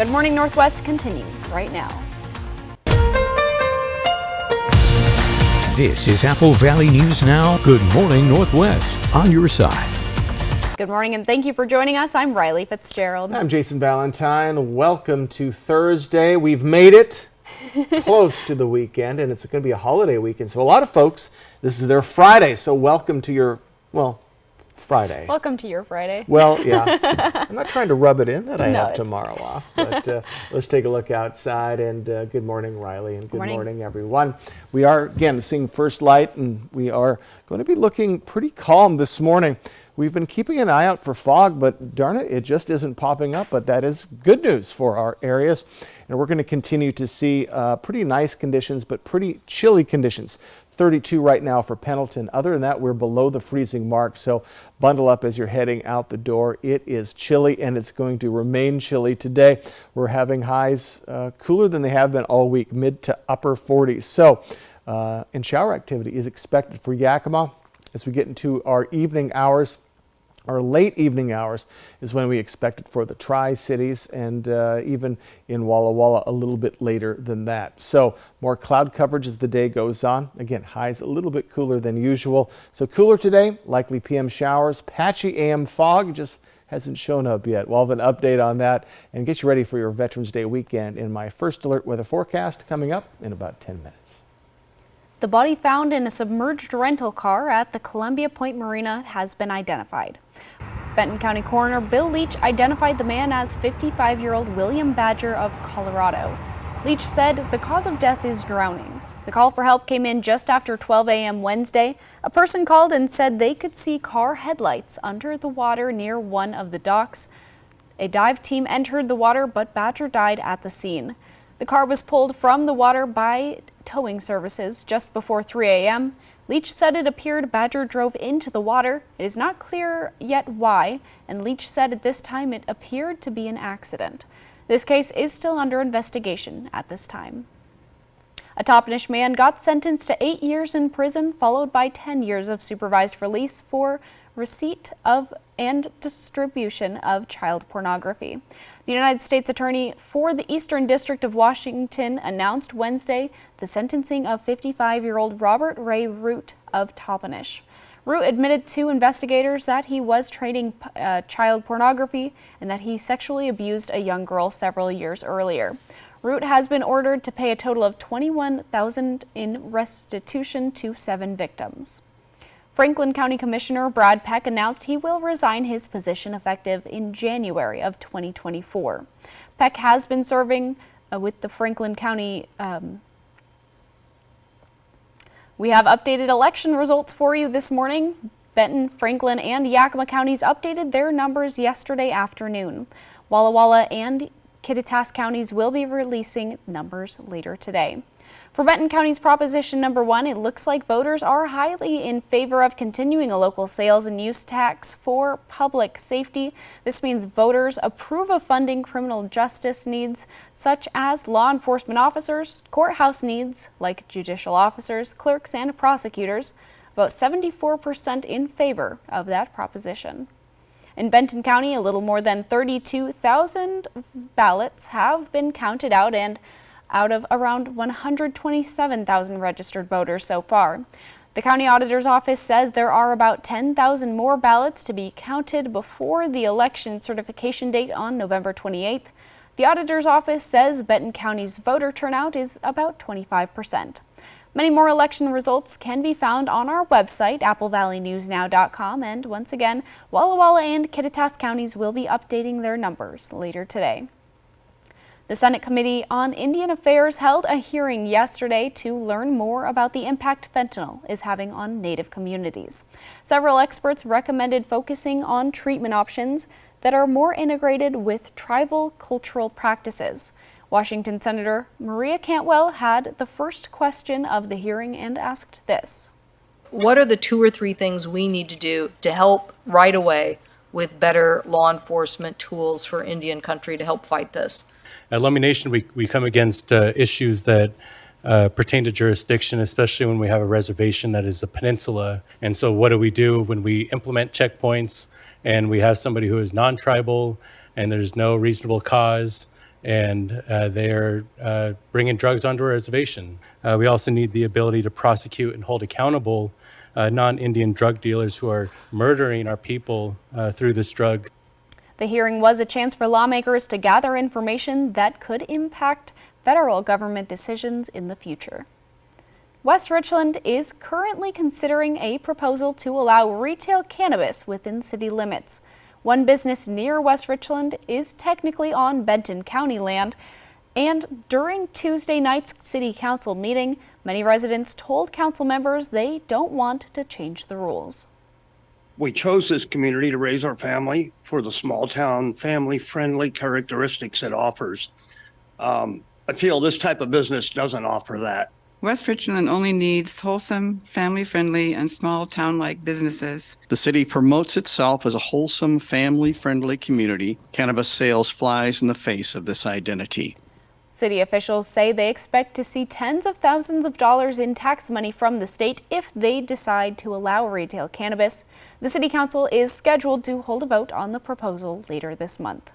Good Morning Northwest continues right now. This is Apple Valley News Now. Good Morning Northwest, on your side. Good morning and thank you for joining us. I'm Riley Fitzgerald. I'm Jason Valentine. Welcome to Thursday. We've made it close to the weekend, and it's going to be a holiday weekend. So a lot of folks, this is their Friday. So welcome to your, Friday. Welcome to your Friday. Well, yeah. I'm not trying to rub it in that I No, have tomorrow off, but let's take a look outside. And good morning, Riley, and good morning, everyone. We are, again, seeing first light, and we are going to be looking pretty calm this morning. We've been keeping an eye out for fog, but darn it, it just isn't popping up. But that is good news for our areas. And we're going to continue to see pretty nice conditions, but pretty chilly conditions. 32 right now for Pendleton. Other than that, we're below the freezing mark. So bundle up as you're heading out the door. It is chilly, and it's going to remain chilly today. We're having highs cooler than they have been all week, mid to upper 40s. So and shower activity is expected for Yakima as we get into our evening hours. Our late evening hours is when we expect it for the Tri-Cities, and even in Walla Walla a little bit later than that. So more cloud coverage as the day goes on. Again, highs a little bit cooler than usual. So cooler today, likely PM showers, patchy AM fog, just hasn't shown up yet. We'll have an update on that and get you ready for your Veterans Day weekend in my first alert weather forecast coming up in about 10 minutes. The body found in a submerged rental car at the Columbia Point Marina has been identified. Benton County Coroner Bill Leach identified the man as 55-year-old William Badger of Colorado. Leach said the cause of death is drowning. The call for help came in just after 12 a.m. Wednesday. A person called and said they could see car headlights under the water near one of the docks. A dive team entered the water, but Badger died at the scene. The car was pulled from the water by towing services just before 3 a.m. Leach said it appeared Badger drove into the water. It is not clear yet why, and Leach said at this time it appeared to be an accident. This case is still under investigation at this time. A Toppenish man got sentenced to 8 years in prison, followed by 10 years of supervised release for receipt of and distribution of child pornography. The United States Attorney for the Eastern District of Washington announced Wednesday the sentencing of 55-year-old Robert Ray Root of Toppenish. Root admitted to investigators that he was trading child pornography and that he sexually abused a young girl several years earlier. Root has been ordered to pay a total of $21,000 in restitution to 7 victims. Franklin County Commissioner Brad Peck announced he will resign his position effective in January of 2024. Peck has been serving with the Franklin County. We have updated election results for you this morning. Benton, Franklin, and Yakima counties updated their numbers yesterday afternoon. Walla Walla and Kittitas counties will be releasing numbers later today. For Benton County's Proposition Number 1, it looks like voters are highly in favor of continuing a local sales and use tax for public safety. This means voters approve of funding criminal justice needs such as law enforcement officers, courthouse needs like judicial officers, clerks, and prosecutors. About 74% in favor of that proposition. In Benton County, a little more than 32,000 ballots have been counted out of around 127,000 registered voters so far. The county auditor's office says there are about 10,000 more ballots to be counted before the election certification date on November 28th. The auditor's office says Benton County's voter turnout is about 25%. Many more election results can be found on our website, applevalleyNewsNow.com, and once again, Walla Walla and Kittitas counties will be updating their numbers later today. The Senate Committee on Indian Affairs held a hearing yesterday to learn more about the impact fentanyl is having on Native communities. Several experts recommended focusing on treatment options that are more integrated with tribal cultural practices. Washington Senator Maria Cantwell had the first question of the hearing and asked this. What are the 2 or 3 things we need to do to help right away with better law enforcement tools for Indian country to help fight this? At Lummi Nation, we come against issues that pertain to jurisdiction, especially when we have a reservation that is a peninsula. And so what do when we implement checkpoints and we have somebody who is non-tribal and there's no reasonable cause and they're bringing drugs onto our reservation. We also need the ability to prosecute and hold accountable non-Indian drug dealers who are murdering our people through this drug. The hearing was a chance for lawmakers to gather information that could impact federal government decisions in the future. West Richland is currently considering a proposal to allow retail cannabis within city limits. One business near West Richland is technically on Benton County land, and during Tuesday night's city council meeting, many residents told council members they don't want to change the rules. We chose this community to raise our family for the small town, family-friendly characteristics it offers. I feel this type of business doesn't offer that. West Richland only needs wholesome, family-friendly, and small town-like businesses. The city promotes itself as a wholesome, family-friendly community. Cannabis sales flies in the face of this identity. City officials say they expect to see tens of thousands of dollars in tax money from the state if they decide to allow retail cannabis. The City Council is scheduled to hold a vote on the proposal later this month.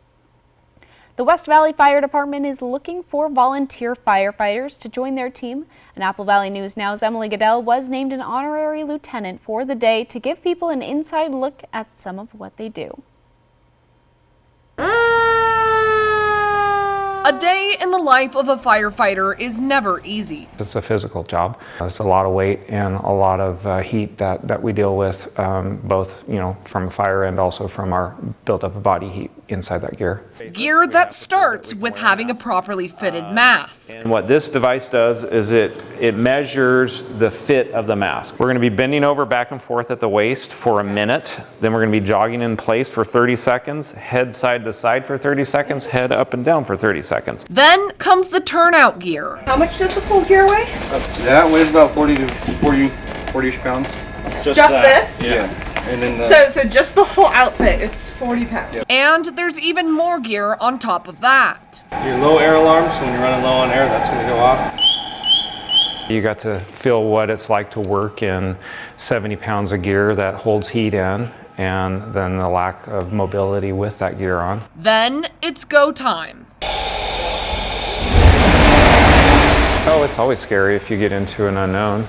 The West Valley Fire Department is looking for volunteer firefighters to join their team, and Apple Valley News Now's Emily Goodell was named an honorary lieutenant for the day to give people an inside look at some of what they do. A day in the life of a firefighter is never easy. It's a physical job. It's a lot of weight and a lot of heat that we deal with, both from fire and also from our built-up body heat inside that gear. Gear that starts with having a properly fitted mask. And what this device does is it measures the fit of the mask. We're going to be bending over back and forth at the waist for a minute. Then we're going to be jogging in place for 30 seconds, head side to side for 30 seconds, head up and down for 30 seconds. Then comes the turnout gear. How much does the full gear weigh? That weighs about 40-ish pounds. Just this? Yeah. And then So just the whole outfit is 40 pounds. Yep. And there's even more gear on top of that. your low air alarm, so when you're running low on air, that's going to go off. You got to feel what it's like to work in 70 pounds of gear that holds heat in, and then the lack of mobility with that gear on. Then it's go time. Oh, it's always scary if you get into an unknown.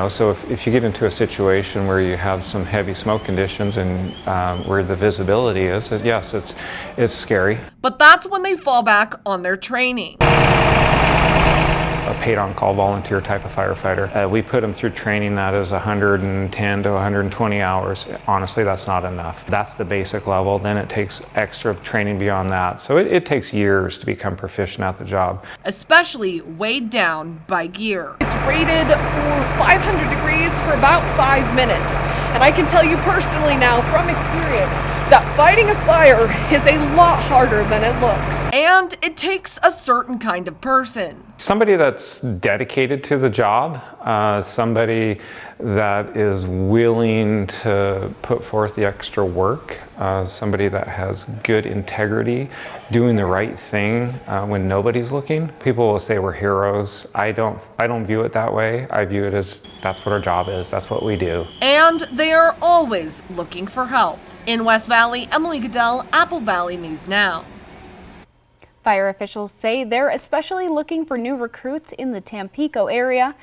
So if you get into a situation where you have some heavy smoke conditions and where the visibility is, yes, it's scary. But that's when they fall back on their training. A paid-on-call volunteer type of firefighter. We put them through training that is 110 to 120 hours. Honestly, that's not enough. That's the basic level. Then it takes extra training beyond that. So it takes years to become proficient at the job. Especially weighed down by gear. It's rated for 500 degrees for about 5 minutes. And I can tell you personally now from experience that fighting a fire is a lot harder than it looks. And it takes a certain kind of person. Somebody that's dedicated to the job, somebody that is willing to put forth the extra work, somebody that has good integrity, doing the right thing when nobody's looking. People will say we're heroes. I don't view it that way. I view it as that's what our job is. That's what we do. And they are always looking for help. In West Valley, Emily Goodell, Apple Valley News Now. Fire officials say they're especially looking for new recruits in the Tampico area.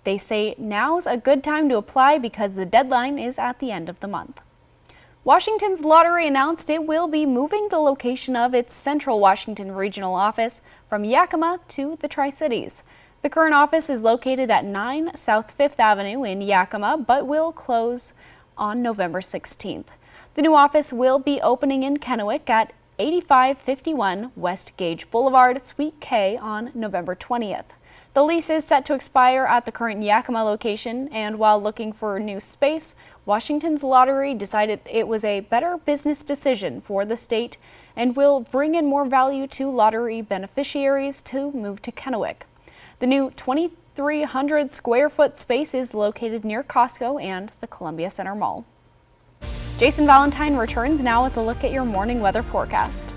They say now's a good time to apply because the deadline is at the end of the month. Washington's Lottery announced it will be moving the location of its Central Washington regional office from Yakima to the Tri-Cities. The current office is located at 9 South 5th Avenue in Yakima, but will close on November 16th. The new office will be opening in Kennewick at 8551 West Gage Boulevard, Suite K on November 20th. The lease is set to expire at the current Yakima location, and while looking for new space, Washington's Lottery decided it was a better business decision for the state and will bring in more value to lottery beneficiaries to move to Kennewick. The new 2,300 square foot space is located near Costco and the Columbia Center Mall. Jason Valentine returns now with a look at your morning weather forecast.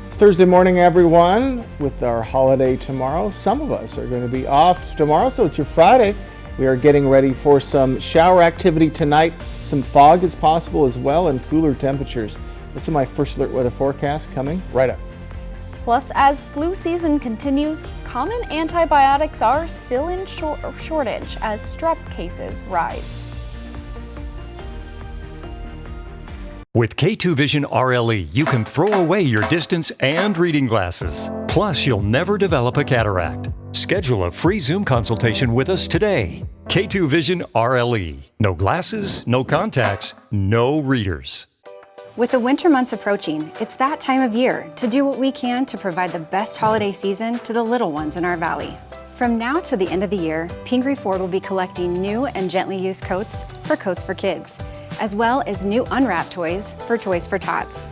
It's Thursday morning, everyone, with our holiday tomorrow. Some of us are going to be off tomorrow, so it's your Friday. We are getting ready for some shower activity tonight. Some fog is possible as well, and cooler temperatures. What's in my first alert weather forecast coming right up. Plus, as flu season continues, common antibiotics are still in shortage as strep cases rise. With K2 Vision RLE, you can throw away your distance and reading glasses. Plus, you'll never develop a cataract. Schedule a free Zoom consultation with us today. K2 Vision RLE. No glasses, no contacts, no readers. With the winter months approaching, it's that time of year to do what we can to provide the best holiday season to the little ones in our valley. From now to the end of the year, Pingree Ford will be collecting new and gently used coats for kids, as well as new unwrapped toys for Tots.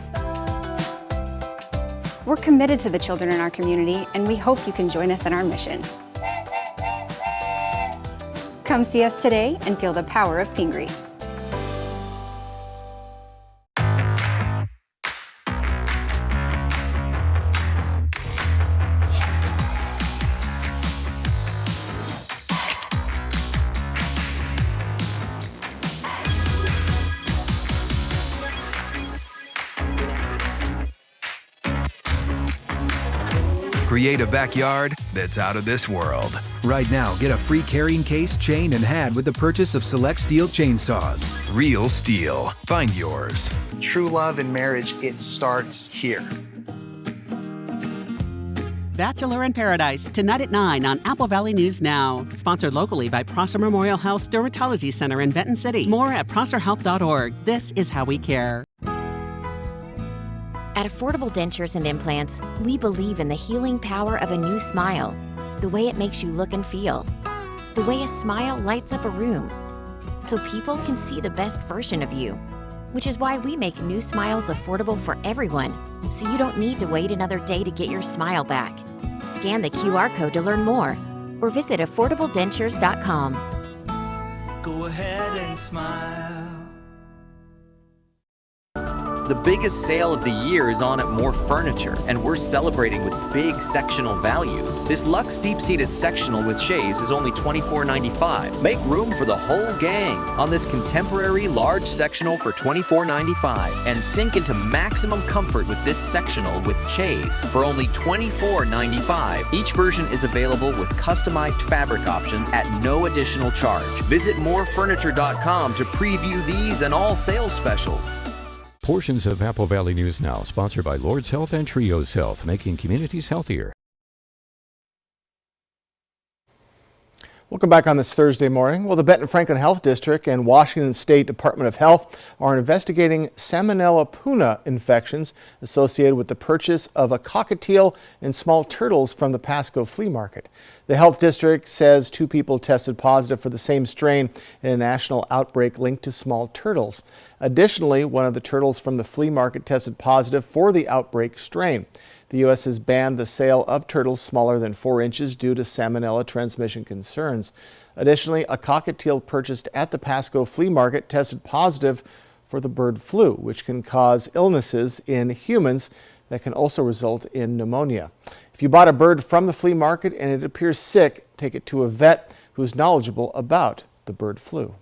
We're committed to the children in our community, and we hope you can join us in our mission. Come see us today and feel the power of Pingree. Create a backyard that's out of this world. Right now, get a free carrying case, chain, and hat with the purchase of select steel chainsaws. Real STIHL. Find yours. True love and marriage, it starts here. Bachelor in Paradise, tonight at 9 on Apple Valley News Now. Sponsored locally by Prosser Memorial Health's Dermatology Center in Benton City. More at prosserhealth.org. This is how we care. At Affordable Dentures and Implants, we believe in the healing power of a new smile, the way it makes you look and feel, the way a smile lights up a room, so people can see the best version of you, which is why we make new smiles affordable for everyone, so you don't need to wait another day to get your smile back. Scan the QR code to learn more, or visit affordabledentures.com. Go ahead and smile. The biggest sale of the year is on at More Furniture, and we're celebrating with big sectional values. This luxe deep-seated sectional with chaise is only $24.95. Make room for the whole gang on this contemporary large sectional for $24.95, and sink into maximum comfort with this sectional with chaise for only $24.95. Each version is available with customized fabric options at no additional charge. Visit morefurniture.com to preview these and all sales specials. Portions of Apple Valley News Now, sponsored by Lord's Health and Trios Health, making communities healthier. Welcome back on this Thursday morning. Well, the Benton Franklin Health District and Washington State Department of Health are investigating Salmonella puna infections associated with the purchase of a cockatiel and small turtles from the Pasco flea market. The health district says 2 people tested positive for the same strain in a national outbreak linked to small turtles. Additionally, one of the turtles from the flea market tested positive for the outbreak strain. The U.S. has banned the sale of turtles smaller than 4 inches due to salmonella transmission concerns. Additionally, a cockatiel purchased at the Pasco flea market tested positive for the bird flu, which can cause illnesses in humans that can also result in pneumonia. If you bought a bird from the flea market and it appears sick, take it to a vet who's knowledgeable about the bird flu.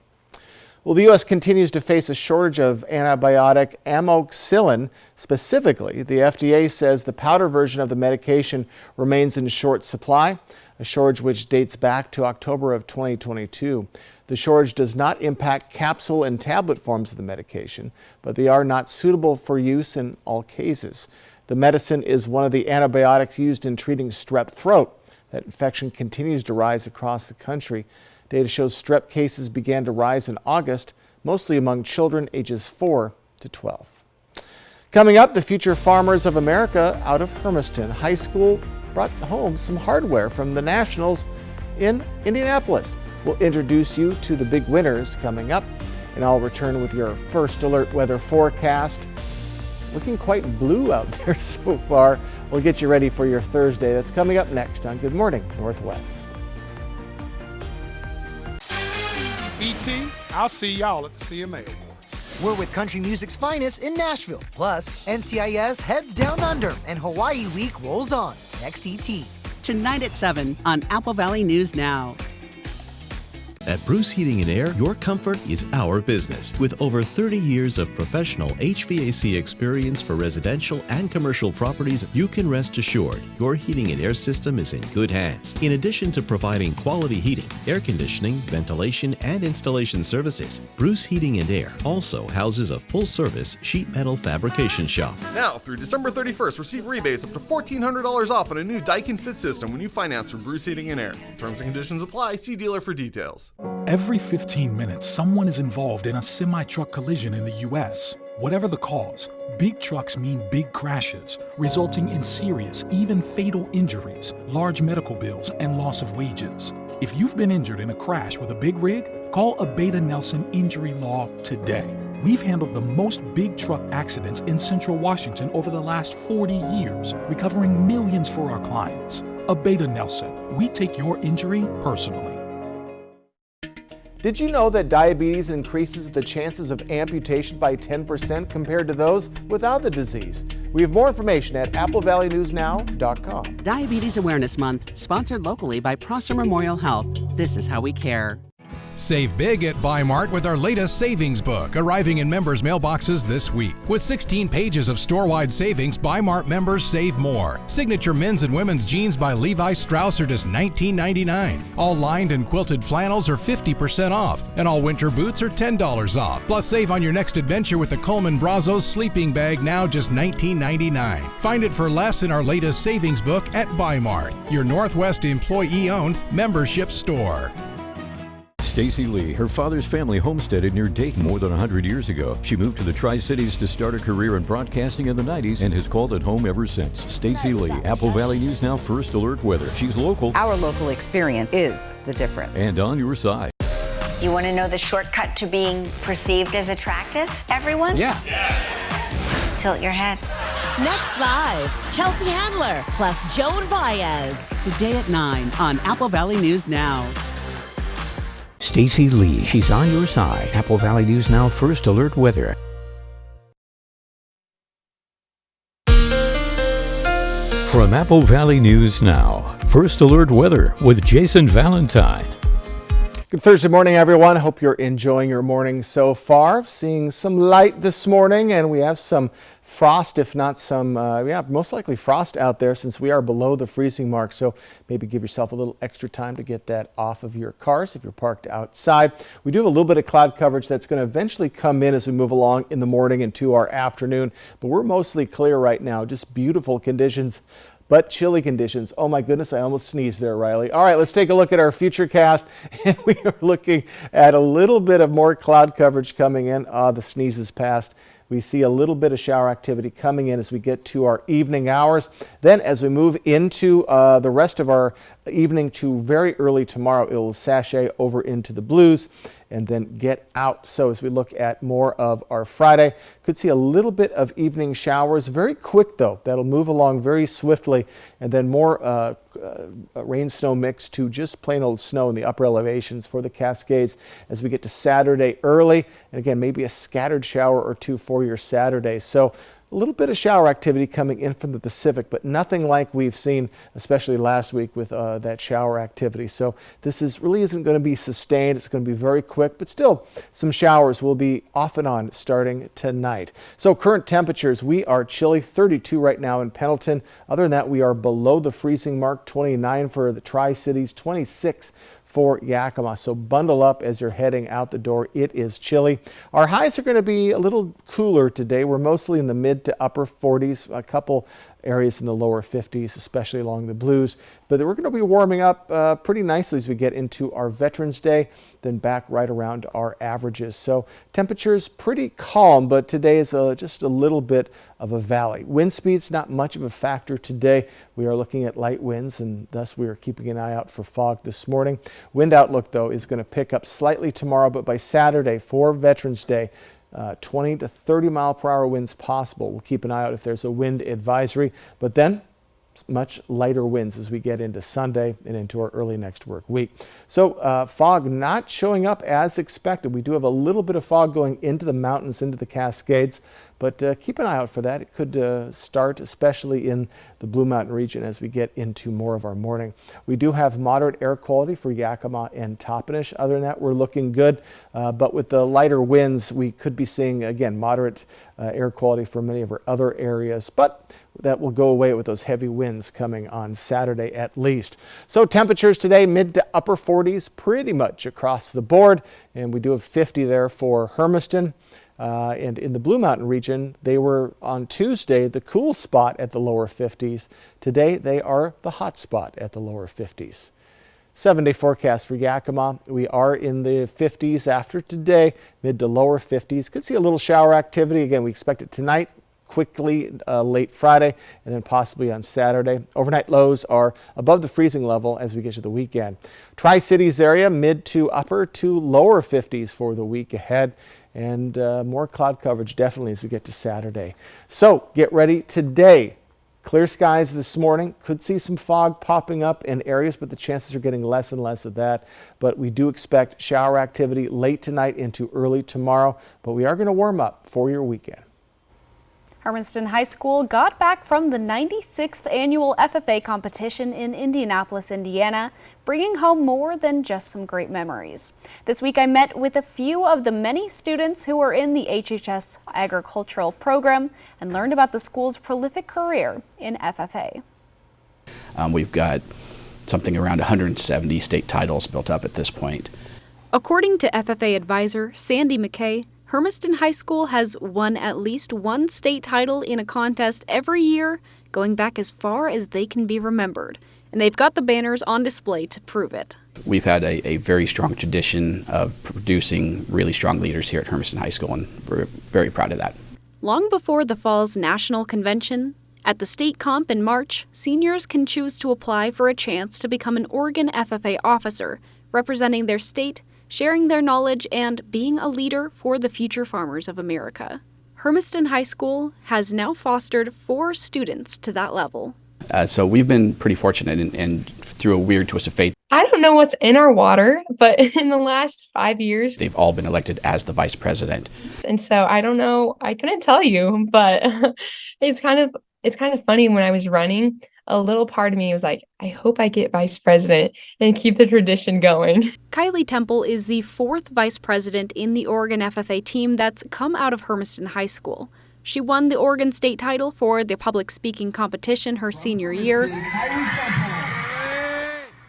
Well, the U.S. continues to face a shortage of antibiotic amoxicillin. Specifically, the FDA says the powder version of the medication remains in short supply, a shortage which dates back to October of 2022. The shortage does not impact capsule and tablet forms of the medication, but they are not suitable for use in all cases. The medicine is one of the antibiotics used in treating strep throat. That infection continues to rise across the country. Data shows strep cases began to rise in August, mostly among children ages 4 to 12. Coming up, the Future Farmers of America out of Hermiston High School brought home some hardware from the Nationals in Indianapolis. We'll introduce you to the big winners coming up, and I'll return with your first alert weather forecast. Looking quite blue out there so far. We'll get you ready for your Thursday. That's coming up next on Good Morning Northwest. E.T., I'll see y'all at the CMA Awards. We're with country music's finest in Nashville. Plus, NCIS heads down under and Hawaii Week rolls on. Next ET. Tonight at 7 on Apple Valley News Now. At Bruce Heating and Air, your comfort is our business. With over 30 years of professional HVAC experience for residential and commercial properties, you can rest assured your heating and air system is in good hands. In addition to providing quality heating, air conditioning, ventilation, and installation services, Bruce Heating and Air also houses a full-service sheet metal fabrication shop. Now, through December 31st, receive rebates up to $1,400 off on a new Daikin Fit system when you finance from Bruce Heating and Air. Terms and conditions apply. See dealer for details. Every 15 minutes, someone is involved in a semi-truck collision in the U.S. Whatever the cause, big trucks mean big crashes, resulting in serious, even fatal injuries, large medical bills, and loss of wages. If you've been injured in a crash with a big rig, call Abeta Nelson Injury Law today. We've handled the most big truck accidents in Central Washington over the last 40 years, recovering millions for our clients. Abeta Nelson, we take your injury personally. Did you know that diabetes increases the chances of amputation by 10% compared to those without the disease? We have more information at applevalleynewsnow.com. Diabetes Awareness Month, sponsored locally by Prosser Memorial Health. This is how we care. Save big at Bi-Mart with our latest savings book, arriving in members' mailboxes this week. With 16 pages of store-wide savings, Bi-Mart members save more. Signature men's and women's jeans by Levi Strauss are just $19.99. All lined and quilted flannels are 50% off, and all winter boots are $10 off. Plus, save on your next adventure with the Coleman Brazos sleeping bag, now just $19.99. Find it for less in our latest savings book at Bi-Mart, your Northwest employee-owned membership store. Stacy Lee, her father's family homesteaded near Dayton more than 100 years ago. She moved to the Tri-Cities to start a career in broadcasting in the 90s and has called it home ever since. Stacy Lee, Apple Valley News Now First Alert Weather. She's local. Our local experience is the difference. And on your side. You want to know the shortcut to being perceived as attractive, everyone? Yeah. Tilt your head. Next live, Chelsea Handler plus Joan Baez. Today at 9 on Apple Valley News Now. Stacy Lee, she's on your side. Apple Valley News Now First Alert Weather. From Apple Valley News Now, First Alert Weather with Jason Valentine. Good Thursday morning, everyone. Hope you're enjoying your morning so far. Seeing some light this morning, and we have some frost, if not some, most likely frost out there since we are below the freezing mark. So maybe give yourself a little extra time to get that off of your cars if you're parked outside. We do have a little bit of cloud coverage that's going to eventually come in as we move along in the morning into our afternoon. But we're mostly clear right now. Just beautiful conditions, but chilly conditions. Oh my goodness, I almost sneezed there, Riley. All right, let's take a look at our futurecast. And we are looking at a little bit of more cloud coverage coming in. The sneeze is past. We see a little bit of shower activity coming in as we get to our evening hours. Then as we move into the rest of our evening to very early tomorrow, it will sashay over into the blues and then get out. So as we look at more of our Friday, could see a little bit of evening showers. Very quick though, that'll move along very swiftly, and then more rain snow mix to just plain old snow in the upper elevations for the Cascades as we get to Saturday early. And again, maybe a scattered shower or two for your Saturday. So a little bit of shower activity coming in from the Pacific, but nothing like we've seen, especially last week with that shower activity. So this really isn't going to be sustained. It's going to be very quick, but still some showers will be off and on starting tonight. So current temperatures, we are chilly, 32 right now in Pendleton. Other than that, we are below the freezing mark, 29 for the Tri-Cities, 26 for Yakima. So bundle up as you're heading out the door. It is chilly. Our highs are going to be a little cooler today. We're mostly in the mid to upper 40s, a couple areas in the lower 50s, especially along the blues. But we're going to be warming up pretty nicely as we get into our Veterans Day, then back right around our averages. So temperatures pretty calm, but today is just a little bit of a valley. Wind speeds not much of a factor today. We are looking at light winds, and thus we are keeping an eye out for fog this morning. Wind outlook though is going to pick up slightly tomorrow, but by Saturday for Veterans Day, 20 to 30 mile per hour winds possible. We'll keep an eye out if there's a wind advisory, but then much lighter winds as we get into Sunday and into our early next work week. So fog not showing up as expected. We do have a little bit of fog going into the mountains, into the Cascades, but keep an eye out for that. It could start especially in the Blue Mountain region as we get into more of our morning. We do have moderate air quality for Yakima and Toppenish. Other than that, we're looking good, but with the lighter winds, we could be seeing, again, moderate air quality for many of our other areas, but that will go away with those heavy winds coming on Saturday at least. So temperatures today, mid to upper 40s pretty much across the board, and we do have 50 there for Hermiston. And in the Blue Mountain region, they were on Tuesday the cool spot at the lower 50s. Today they are the hot spot at the lower 50s. 7-day forecast for Yakima. We are in the 50s after today, mid to lower 50s. Could see a little shower activity. Again, we expect it tonight, quickly late Friday, and then possibly on Saturday. Overnight lows are above the freezing level as we get to the weekend. Tri-Cities area, mid to upper to lower 50s for the week ahead, and more cloud coverage definitely as we get to Saturday. So get ready today. Clear skies this morning. Could see some fog popping up in areas, but the chances are getting less and less of that. But we do expect shower activity late tonight into early tomorrow, but we are going to warm up for your weekend. Hermiston High School got back from the 96th annual FFA competition in Indianapolis, Indiana, bringing home more than just some great memories. This week I met with a few of the many students who were in the HHS agricultural program and learned about the school's prolific career in FFA. We've got something around 170 state titles built up at this point. According to FFA advisor Sandy McKay, Hermiston High School has won at least one state title in a contest every year, going back as far as they can be remembered. And they've got the banners on display to prove it. We've had a very strong tradition of producing really strong leaders here at Hermiston High School, and we're very proud of that. Long before the fall's national convention, at the state comp in March, seniors can choose to apply for a chance to become an Oregon FFA officer, representing their state, sharing their knowledge, and being a leader for the future farmers of America. Hermiston High School has now fostered 4 students to that level. So we've been pretty fortunate, and through a weird twist of fate, I don't know what's in our water, but in the last 5 years, they've all been elected as the vice president. And so I don't know, I couldn't tell you, but it's kind of funny. When I was running, a little part of me was like, I hope I get vice president and keep the tradition going. Kylie Temple is the 4th vice president in the Oregon FFA team that's come out of Hermiston High School. She won the Oregon state title for the public speaking competition her senior year,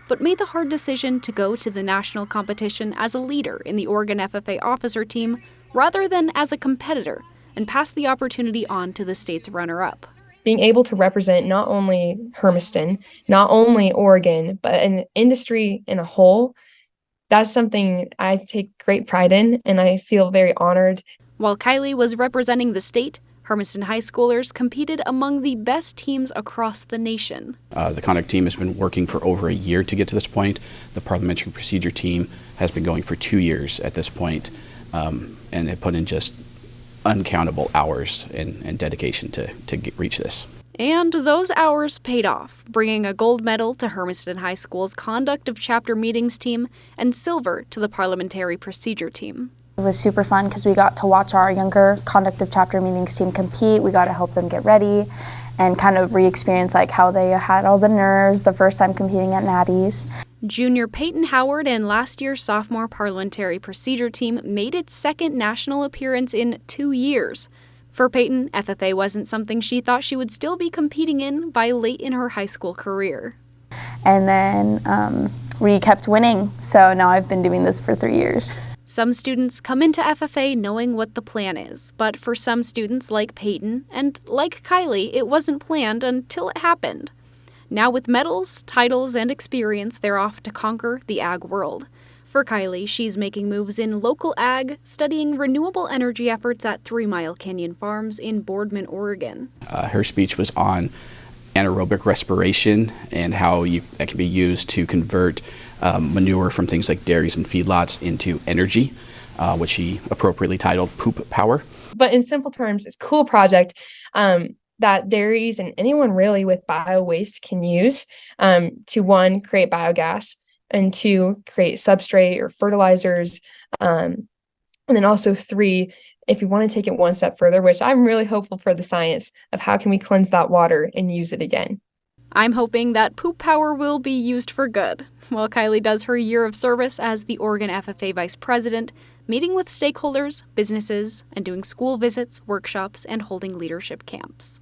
but made the hard decision to go to the national competition as a leader in the Oregon FFA officer team rather than as a competitor, and pass the opportunity on to the state's runner-up. Being able to represent not only Hermiston, not only Oregon, but an industry in a whole, that's something I take great pride in, and I feel very honored. While Kylie was representing the state, Hermiston High Schoolers competed among the best teams across the nation. The conduct team has been working for over a year to get to this point. The parliamentary procedure team has been going for 2 years at this point, and they put in just uncountable hours and dedication to reach this. And those hours paid off, bringing a gold medal to Hermiston High School's Conduct of Chapter Meetings team and silver to the Parliamentary Procedure team. It was super fun because we got to watch our younger Conduct of Chapter Meetings team compete. We got to help them get ready and kind of re-experience like how they had all the nerves the first time competing at Natties. Junior Peyton Howard and last year's sophomore Parliamentary Procedure team made its second national appearance in 2 years. For Peyton, FFA wasn't something she thought she would still be competing in by late in her high school career. And then we kept winning, so now I've been doing this for 3 years. Some students come into FFA knowing what the plan is, but for some students like Peyton and like Kylie, it wasn't planned until it happened. Now with medals, titles, and experience, they're off to conquer the ag world. For Kylie, she's making moves in local ag, studying renewable energy efforts at 3 Mile Canyon Farms in Boardman, Oregon. Her speech was on anaerobic respiration and how that can be used to convert manure from things like dairies and feedlots into energy, which she appropriately titled Poop Power. But in simple terms, it's a cool project that dairies and anyone really with bio-waste can use to, 1, create biogas, and 2, create substrate or fertilizers, and then also 3, if you want to take it one step further, which I'm really hopeful for the science of how can we cleanse that water and use it again. I'm hoping that poop power will be used for good, while Kylie does her year of service as the Oregon FFA Vice President, meeting with stakeholders, businesses, and doing school visits, workshops, and holding leadership camps.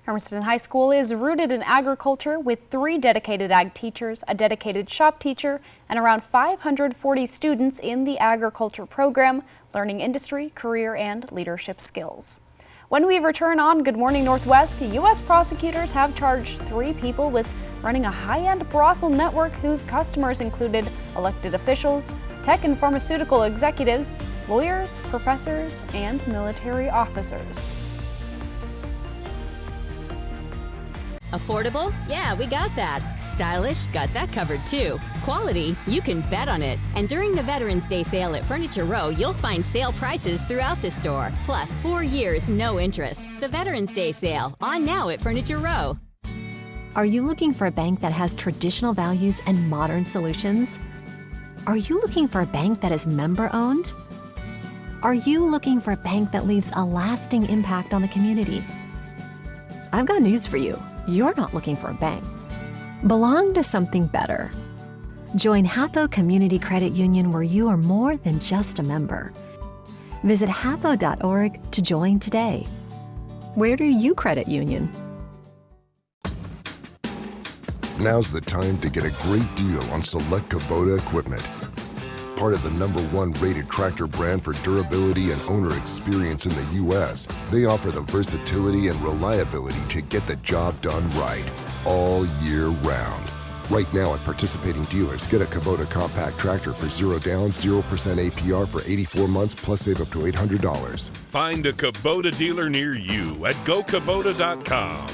Hermiston High School is rooted in agriculture with 3 dedicated ag teachers, a dedicated shop teacher, and around 540 students in the agriculture program, learning industry, career, and leadership skills. When we return on Good Morning Northwest, U.S. prosecutors have charged 3 people with running a high-end brothel network whose customers included elected officials, tech and pharmaceutical executives, lawyers, professors, and military officers. Affordable? Yeah, we got that. Stylish? Got that covered too. Quality? You can bet on it. And during the Veterans Day sale at Furniture Row, you'll find sale prices throughout the store. Plus, 4 years, no interest. The Veterans Day sale, on now at Furniture Row. Are you looking for a bank that has traditional values and modern solutions? Are you looking for a bank that is member-owned? Are you looking for a bank that leaves a lasting impact on the community? I've got news for you. You're not looking for a bank. Belong to something better. Join Hapo Community Credit Union, where you are more than just a member. Visit hapo.org to join today. Where do you credit union? Now's the time to get a great deal on select Kubota equipment. Part of the #1 rated tractor brand for durability and owner experience in the U.S., they offer the versatility and reliability to get the job done right, all year round. Right now at participating dealers, get a Kubota compact tractor for 0 down, 0% APR for 84 months, plus save up to $800. Find a Kubota dealer near you at gokubota.com.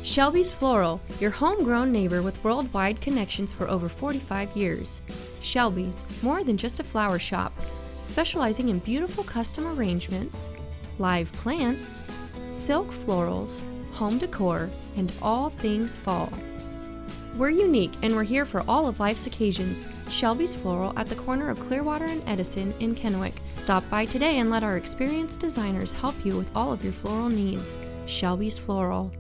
Shelby's Floral, your homegrown neighbor with worldwide connections for over 45 years. Shelby's, more than just a flower shop, specializing in beautiful custom arrangements, live plants, silk florals, home decor, and all things fall. We're unique and we're here for all of life's occasions. Shelby's Floral at the corner of Clearwater and Edison in Kennewick. Stop by today and let our experienced designers help you with all of your floral needs. Shelby's Floral.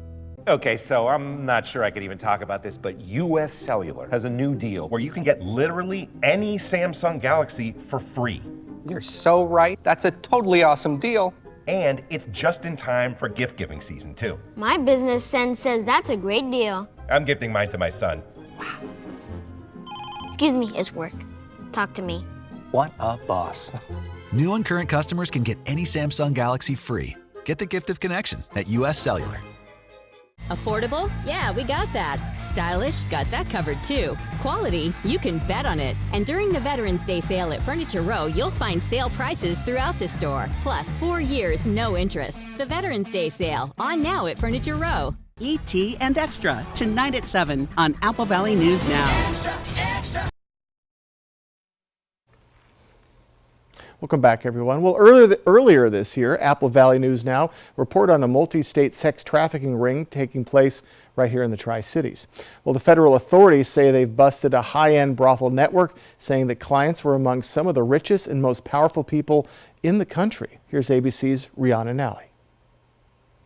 Okay, so I'm not sure I could even talk about this, but US Cellular has a new deal where you can get literally any Samsung Galaxy for free. You're so right. That's a totally awesome deal. And it's just in time for gift giving season too. My business sense says that's a great deal. I'm gifting mine to my son. Excuse me, it's work. Talk to me. What a boss. New and current customers can get any Samsung Galaxy free. Get the gift of connection at US Cellular. Affordable? Yeah, we got that. Stylish? Got that covered too. Quality? You can bet on it. And during the Veterans Day sale at Furniture Row, you'll find sale prices throughout the store. Plus, 4 years, no interest. The Veterans Day sale, on now at Furniture Row. E.T. and Extra, tonight at 7 on Apple Valley News Now. Extra. Welcome back, everyone. Well, earlier this year, Apple Valley News Now reported on a multi-state sex trafficking ring taking place right here in the Tri-Cities. Well, the federal authorities say they've busted a high-end brothel network, saying that clients were among some of the richest and most powerful people in the country. Here's ABC's Rihanna Nally.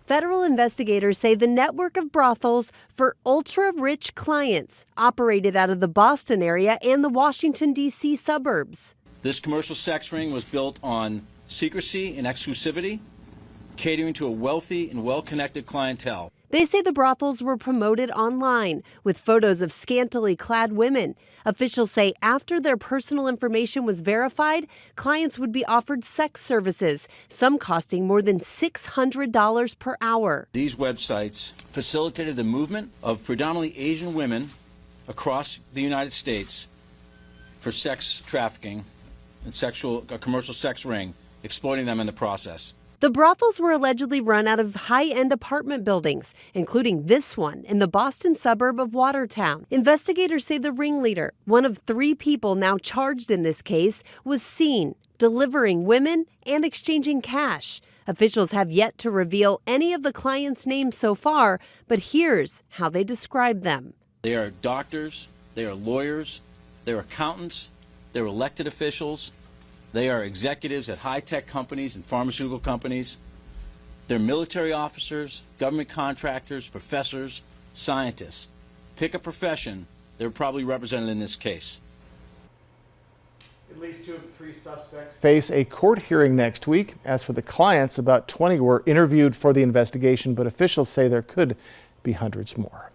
Federal investigators say the network of brothels for ultra-rich clients operated out of the Boston area and the Washington, D.C. suburbs. This commercial sex ring was built on secrecy and exclusivity, catering to a wealthy and well-connected clientele. They say the brothels were promoted online with photos of scantily clad women. Officials say after their personal information was verified, clients would be offered sex services, some costing more than $600 per hour. These websites facilitated the movement of predominantly Asian women across the United States for sex trafficking and a commercial sex ring, exploiting them in the process. The brothels were allegedly run out of high-end apartment buildings, including this one in the Boston suburb of Watertown. Investigators say the ringleader, one of 3 people now charged in this case, was seen delivering women and exchanging cash. Officials have yet to reveal any of the clients' names so far, but here's how they describe them. They are doctors, they are lawyers, they're accountants, they're elected officials, They are executives at high-tech companies and pharmaceutical companies. They're military officers, government contractors, professors, scientists. Pick a profession, they're probably represented in this case. At least 2 of the 3 suspects face a court hearing next week. As for the clients, about 20 were interviewed for the investigation, but officials say there could be hundreds more.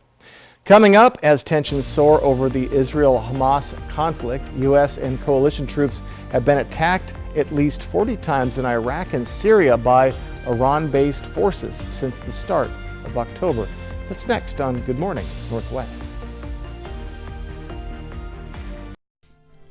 Coming up, as tensions soar over the Israel-Hamas conflict, U.S. and coalition troops have been attacked at least 40 times in Iraq and Syria by Iran-based forces since the start of October. That's next on Good Morning Northwest.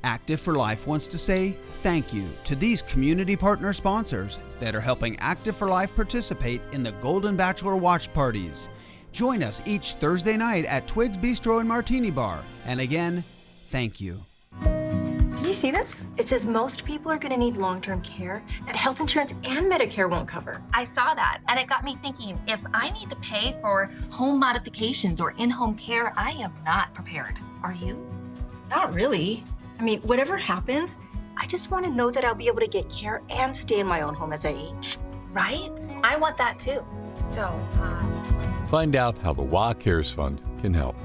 Active for Life wants to say thank you to these community partner sponsors that are helping Active for Life participate in the Golden Bachelor watch parties. Join us each Thursday night at Twig's Bistro and Martini Bar. And again, thank you. Did you see this? It says most people are going to need long-term care that health insurance and Medicare won't cover. I saw that, and it got me thinking, if I need to pay for home modifications or in-home care, I am not prepared. Are you? Not really. I mean, whatever happens, I just want to know that I'll be able to get care and stay in my own home as I age. Right? I want that too. So, Find out how the WA Cares Fund can help.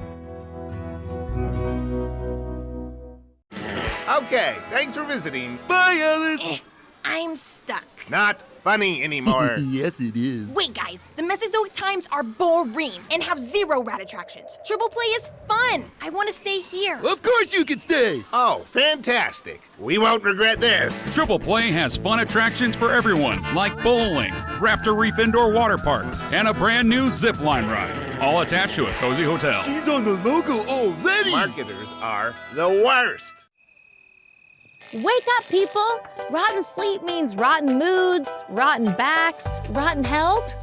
Okay, thanks for visiting. Bye, Alice. I'm stuck. Not funny anymore. Yes, it is. Wait, guys, the Mesozoic times are boring and have 0 rad attractions. Triple play is fun. I want to stay here. Of course you can stay. Oh, fantastic. We won't regret this. Triple Play has fun attractions for everyone, like bowling, Raptor Reef Indoor Water Park, and a brand new zip line ride, all attached to a cozy hotel. She's on the logo already. Marketers are the worst. Wake up, people! Rotten sleep means rotten moods, rotten backs, rotten health.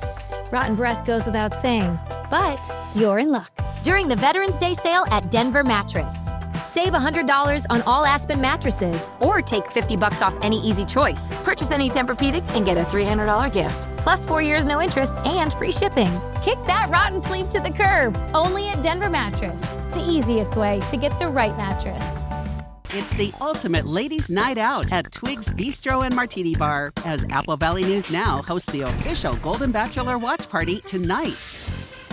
Rotten breath goes without saying, but you're in luck. During the Veterans Day sale at Denver Mattress. Save $100 on all Aspen mattresses, or take $50 off any Easy Choice. Purchase any Tempur-Pedic and get a $300 gift, plus 4 years no interest and free shipping. Kick that rotten sleep to the curb, only at Denver Mattress. The easiest way to get the right mattress. It's the ultimate ladies' night out at Twig's Bistro and Martini Bar, as Apple Valley News Now hosts the official Golden Bachelor watch party tonight.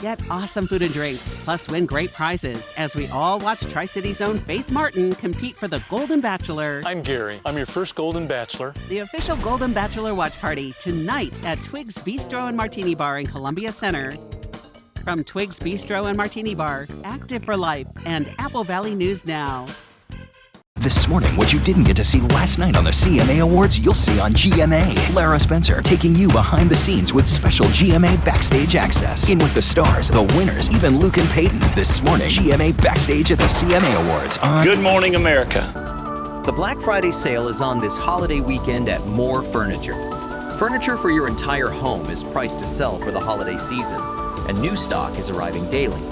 Get awesome food and drinks, plus win great prizes as we all watch Tri-City's own Faith Martin compete for the Golden Bachelor. I'm Gary. I'm your first Golden Bachelor. The official Golden Bachelor watch party tonight at Twig's Bistro and Martini Bar in Columbia Center. From Twig's Bistro and Martini Bar, Active for Life, and Apple Valley News Now. This morning, what you didn't get to see last night on the CMA Awards, you'll see on GMA. Lara Spencer taking you behind the scenes with special GMA Backstage Access. In with the stars, the winners, even Luke and Peyton. This morning, GMA Backstage at the CMA Awards on Good Morning America. The Black Friday sale is on this holiday weekend at More Furniture. Furniture for your entire home is priced to sell for the holiday season, and new stock is arriving daily.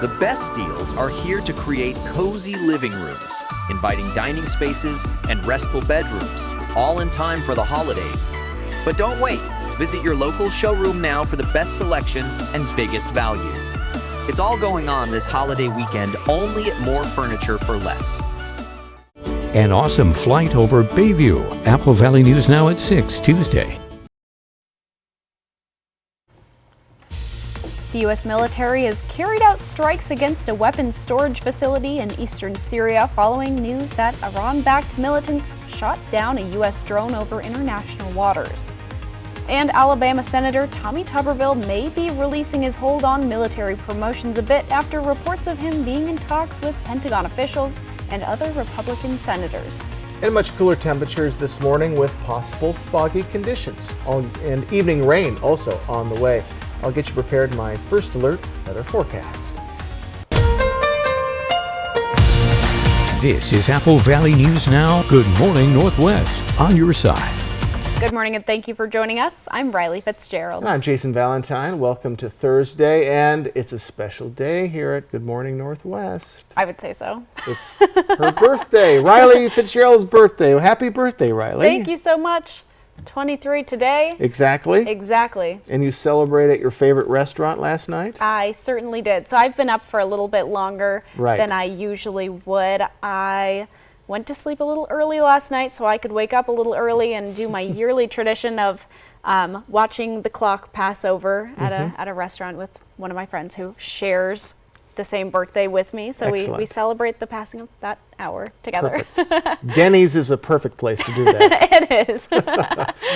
The best deals are here to create cozy living rooms, inviting dining spaces, and restful bedrooms, all in time for the holidays. But don't wait. Visit your local showroom now for the best selection and biggest values. It's all going on this holiday weekend only at More Furniture for less. An awesome flight over Bayview. Apple Valley News Now at 6 Tuesday. The U.S. military has carried out strikes against a weapons storage facility in eastern Syria following news that Iran-backed militants shot down a U.S. drone over international waters. And Alabama Senator Tommy Tuberville may be releasing his hold on military promotions a bit after reports of him being in talks with Pentagon officials and other Republican senators. And much cooler temperatures this morning with possible foggy conditions and evening rain also on the way. I'll get you prepared in my first alert weather forecast. This is Apple Valley News Now. Good morning, Northwest. On your side. Good morning and thank you for joining us. I'm Riley Fitzgerald. And I'm Jason Valentine. Welcome to Thursday, and it's a special day here at Good Morning Northwest. I would say so. It's her birthday, Riley Fitzgerald's birthday. Well, happy birthday, Riley. Thank you so much. 23 today. Exactly. Exactly. And you celebrated at your favorite restaurant last night? I certainly did. So I've been up for a little bit longer Right. than I usually would. I went to sleep a little early last night so I could wake up a little early and do my yearly tradition of watching the clock pass over at a restaurant with one of my friends who shares the same birthday with me. So we celebrate the passing of that hour together. Denny's is a perfect place to do that. It is.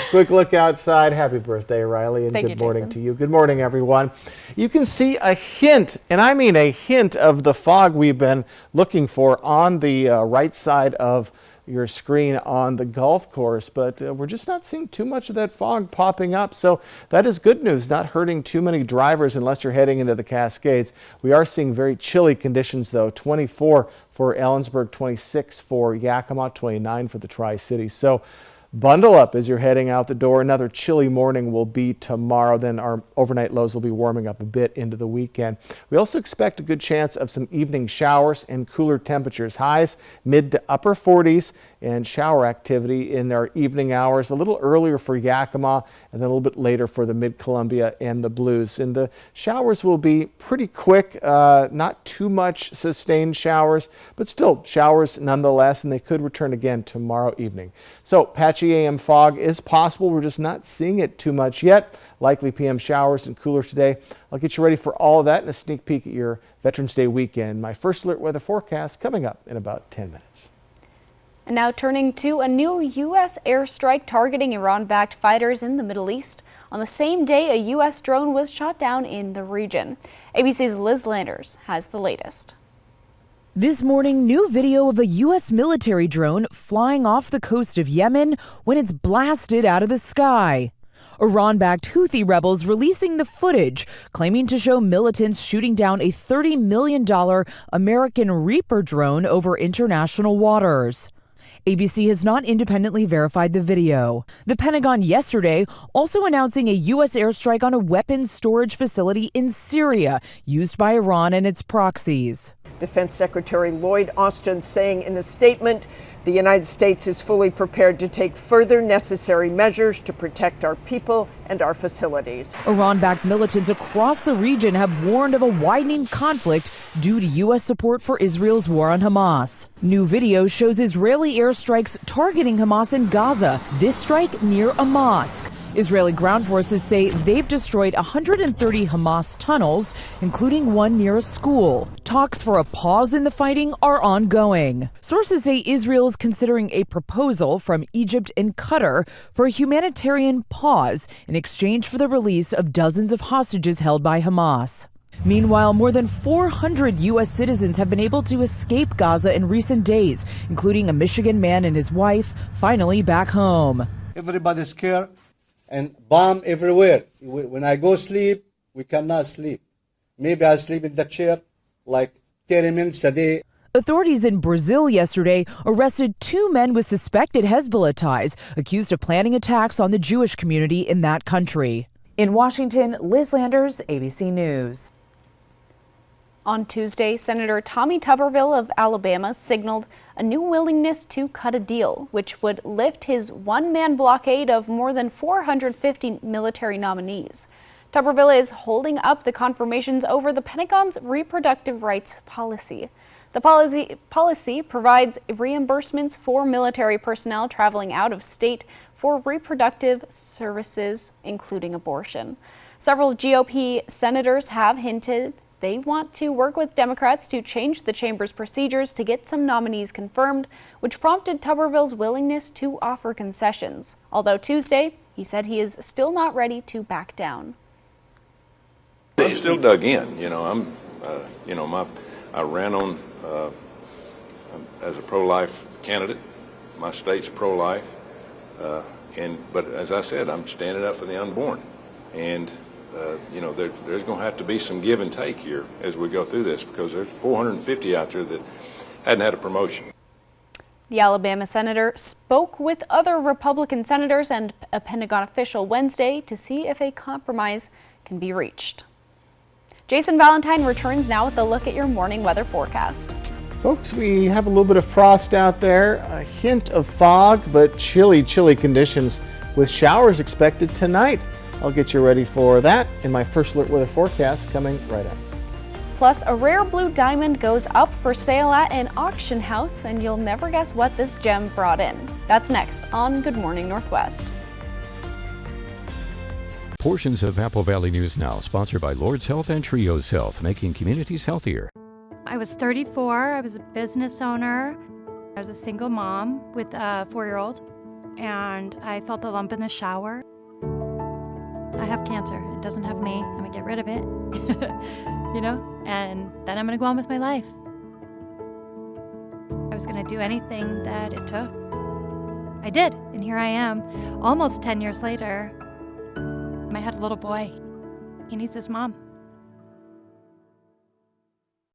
Quick look outside. Happy birthday, Riley, and good morning to you. Good morning, everyone. You can see a hint, and I mean a hint, of the fog we've been looking for on the right side of your screen on the golf course, but we're just not seeing too much of that fog popping up. So that is good news, not hurting too many drivers unless you're heading into the Cascades. We are seeing very chilly conditions though, 24 for Ellensburg, 26 for Yakima, 29 for the Tri-Cities. So bundle up as you're heading out the door. Another chilly morning will be tomorrow. Then our overnight lows will be warming up a bit into the weekend. We also expect a good chance of some evening showers and cooler temperatures. Highs mid to upper 40s and shower activity in our evening hours, a little earlier for Yakima and then a little bit later for the Mid-Columbia and the Blues. And the showers will be pretty quick, not too much sustained showers, but still showers nonetheless, and they could return again tomorrow evening. So patchy AM fog is possible. We're just not seeing it too much yet. Likely PM showers and cooler today. I'll get you ready for all of that and a sneak peek at your Veterans Day weekend. My first alert weather forecast coming up in about 10 minutes. And now turning to a new U.S. airstrike targeting Iran-backed fighters in the Middle East. On the same day, a U.S. drone was shot down in the region. ABC's Liz Landers has the latest. This morning, new video of a U.S. military drone flying off the coast of Yemen when it's blasted out of the sky. Iran-backed Houthi rebels releasing the footage, claiming to show militants shooting down a $30 million American Reaper drone over international waters. ABC has not independently verified the video. The Pentagon yesterday also announcing a U.S. airstrike on a weapons storage facility in Syria used by Iran and its proxies. Defense Secretary Lloyd Austin saying in a statement, the United States is fully prepared to take further necessary measures to protect our people and our facilities. Iran-backed militants across the region have warned of a widening conflict due to U.S. support for Israel's war on Hamas. New video shows Israeli airstrikes targeting Hamas in Gaza, this strike near a mosque. Israeli ground forces say they've destroyed 130 Hamas tunnels, including one near a school. Talks for a pause in the fighting are ongoing. Sources say Israel is considering a proposal from Egypt and Qatar for a humanitarian pause in exchange for the release of dozens of hostages held by Hamas. Meanwhile, more than 400 U.S. citizens have been able to escape Gaza in recent days, including a Michigan man and his wife, finally back home. Everybody's scared. And bomb everywhere. When I go sleep, we cannot sleep. Maybe I sleep in the chair like 30 minutes a day. Authorities in Brazil yesterday arrested 2 men with suspected Hezbollah ties, accused of planning attacks on the Jewish community in that country. In Washington, Liz Landers, ABC News. On Tuesday, Senator Tommy Tuberville of Alabama signaled a new willingness to cut a deal, which would lift his one-man blockade of more than 450 military nominees. Tuberville is holding up the confirmations over the Pentagon's reproductive rights policy. The policy provides reimbursements for military personnel traveling out of state for reproductive services, including abortion. Several GOP senators have hinted they want to work with Democrats to change the chamber's procedures to get some nominees confirmed, which prompted Tuberville's willingness to offer concessions. Although Tuesday, he said he is still not ready to back down. I'm still dug in. I ran on as a pro-life candidate. My state's pro-life, but as I said, I'm standing up for the unborn, and. There's going to have to be some give and take here as we go through this, because there's 450 out there that hadn't had a promotion. The Alabama senator spoke with other Republican senators and a Pentagon official Wednesday to see if a compromise can be reached. Jason Valentine returns now with a look at your morning weather forecast. Folks, we have a little bit of frost out there, a hint of fog, but chilly conditions with showers expected tonight. I'll get you ready for that in my first alert weather forecast coming right up. Plus, a rare blue diamond goes up for sale at an auction house, and you'll never guess what this gem brought in. That's next on Good Morning Northwest. Portions of Apple Valley News Now, sponsored by Lord's Health and Trios Health, making communities healthier. I was 34, I was a business owner, I was a single mom with a 4-year-old, and I felt a lump in the shower. I have cancer, it doesn't have me, I'm gonna get rid of it, and then I'm gonna go on with my life. I was gonna do anything that it took. I did, and here I am, almost 10 years later. I had a little boy. He needs his mom.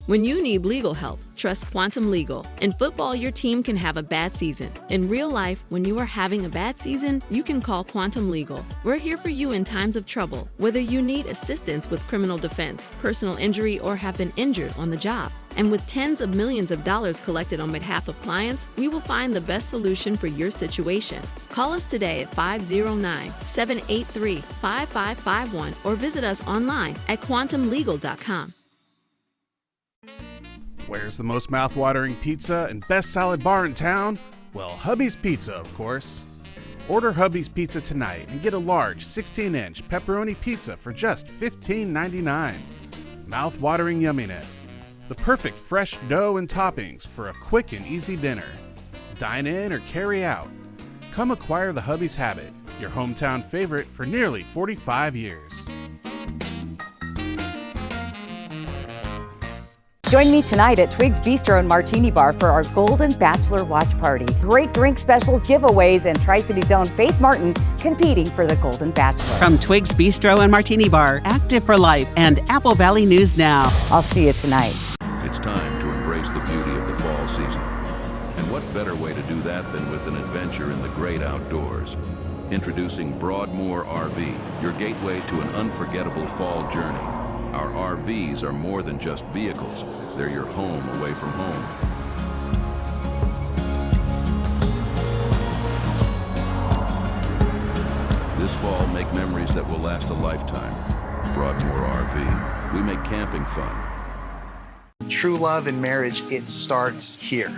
When you need legal help, trust Quantum Legal. In football, your team can have a bad season. In real life, when you are having a bad season, you can call Quantum Legal. We're here for you in times of trouble, whether you need assistance with criminal defense, personal injury, or have been injured on the job. And with tens of millions of dollars collected on behalf of clients, we will find the best solution for your situation. Call us today at 509-783-5551 or visit us online at quantumlegal.com. Where's the most mouth-watering pizza and best salad bar in town? Well, Hubby's Pizza, of course. Order Hubby's Pizza tonight and get a large 16-inch pepperoni pizza for just $15.99. Mouth-watering yumminess. The perfect fresh dough and toppings for a quick and easy dinner. Dine in or carry out. Come acquire the Hubby's Habit, your hometown favorite for nearly 45 years. Join me tonight at Twig's Bistro and Martini Bar for our Golden Bachelor Watch Party. Great drink specials, giveaways, and Tri-City's own Faith Martin competing for the Golden Bachelor. From Twig's Bistro and Martini Bar, Active for Life, and Apple Valley News Now. I'll see you tonight. It's time to embrace the beauty of the fall season. And what better way to do that than with an adventure in the great outdoors? Introducing Broadmoor RV, your gateway to an unforgettable fall journey. Our RVs are more than just vehicles. They're your home away from home. This fall, make memories that will last a lifetime. Broadmoor RV. We make camping fun. True love and marriage, it starts here.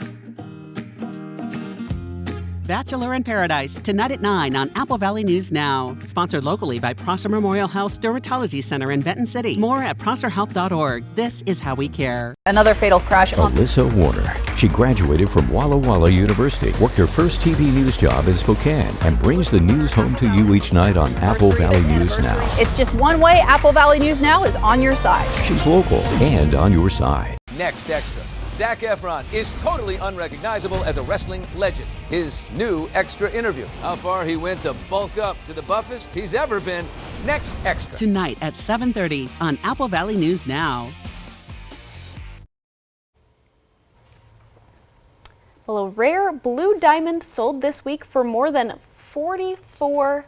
Bachelor in Paradise, tonight at 9 on Apple Valley News Now. Sponsored locally by Prosser Memorial Health Dermatology Center in Benton City. More at prosserhealth.org. This is how we care. Another fatal crash. Alyssa Warner. She graduated from Walla Walla University, worked her first TV news job in Spokane, and brings the news home to you each night on Apple Valley News Now. It's just one way Apple Valley News Now is on your side. She's local and on your side. Next Extra. Zac Efron is totally unrecognizable as a wrestling legend. His new Extra interview. How far he went to bulk up to the buffest he's ever been. Next Extra. Tonight at 7:30 on Apple Valley News Now. Well, a rare blue diamond sold this week for more than $44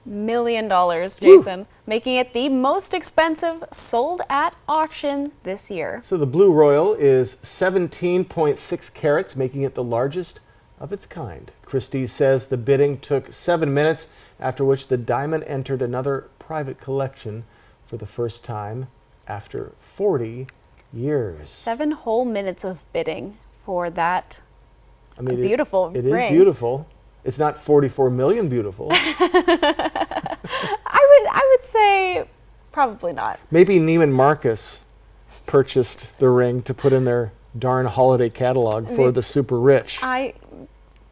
million, Jason, Woo! Making it the most expensive sold at auction this year. So the Blue Royal is 17.6 carats, making it the largest of its kind. Christie says the bidding took 7 minutes, after which the diamond entered another private collection for the first time after 40 years. 7 whole minutes of bidding for that beautiful ring. It is beautiful. It's not 44 million beautiful. I would say probably not. Maybe Neiman Marcus purchased the ring to put in their darn holiday catalog for the super rich.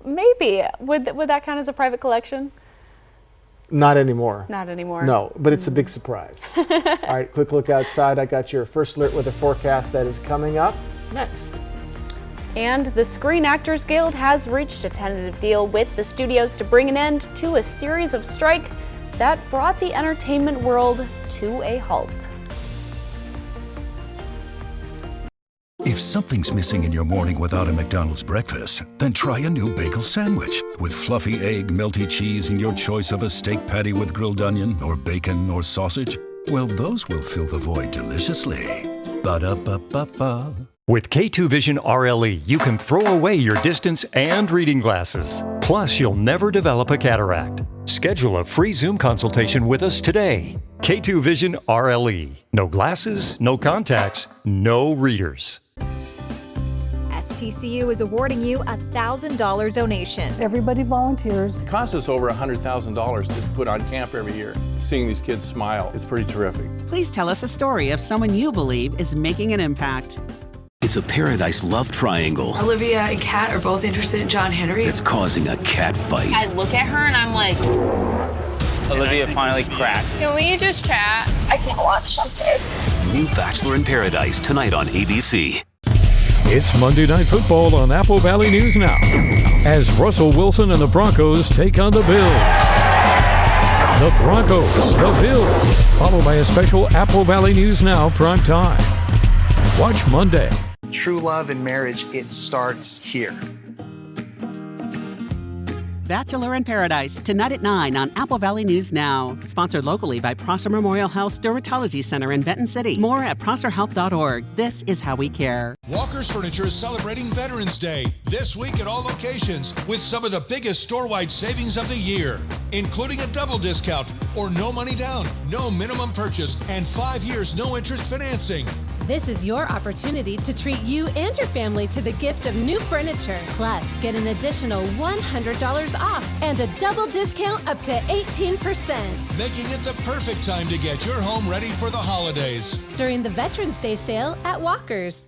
Maybe. Would that count as a private collection? Not anymore. Not anymore. No, but it's a big surprise. All right, quick look outside. I got your first alert weather forecast that is coming up next. And the Screen Actors Guild has reached a tentative deal with the studios to bring an end to a series of strike that brought the entertainment world to a halt. If something's missing in your morning without a McDonald's breakfast, then try a new bagel sandwich. With fluffy egg, melty cheese, and your choice of a steak patty with grilled onion or bacon or sausage, well, those will fill the void deliciously. Ba-da-ba-ba-ba. With K2 Vision RLE, you can throw away your distance and reading glasses. Plus, you'll never develop a cataract. Schedule a free Zoom consultation with us today. K2 Vision RLE. No glasses, no contacts, no readers. STCU is awarding you a $1,000 donation. Everybody volunteers. It costs us over $100,000 to put on camp every year. Seeing these kids smile is pretty terrific. Please tell us a story of someone you believe is making an impact. It's a Paradise love triangle. Olivia and Kat are both interested in John Henry. That's causing a cat fight. I look at her and I'm like... Olivia finally cracked. Can we just chat? I can't watch. I'm scared. New Bachelor in Paradise tonight on ABC. It's Monday Night Football on Apple Valley News Now as Russell Wilson and the Broncos take on the Bills. The Broncos, the Bills, followed by a special Apple Valley News Now prime time. Watch Monday. True love and marriage, it starts here. Bachelor in Paradise, tonight at 9 on Apple Valley News Now. Sponsored locally by Prosser Memorial Health's Dermatology Center in Benton City. More at prosserhealth.org. This is how we care. Walker's Furniture is celebrating Veterans Day this week at all locations with some of the biggest store-wide savings of the year, including a double discount or no money down, no minimum purchase, and 5 years no interest financing. This is your opportunity to treat you and your family to the gift of new furniture. Plus, get an additional $100 off and a double discount up to 18%. Making it the perfect time to get your home ready for the holidays. During the Veterans Day sale at Walker's.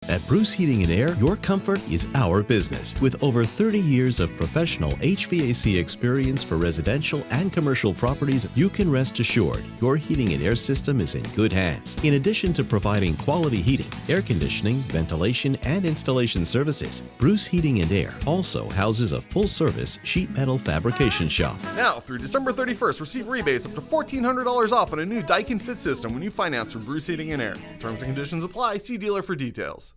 At Bruce Heating and Air, your comfort is our business. With over 30 years of professional HVAC experience for residential and commercial properties, you can rest assured your heating and air system is in good hands. In addition to providing quality heating, air conditioning, ventilation, and installation services, Bruce Heating and Air also houses a full-service sheet metal fabrication shop. Now, through December 31st, receive rebates up to $1,400 off on a new Daikin Fit system when you finance through Bruce Heating and Air. Terms and conditions apply. See dealer for details.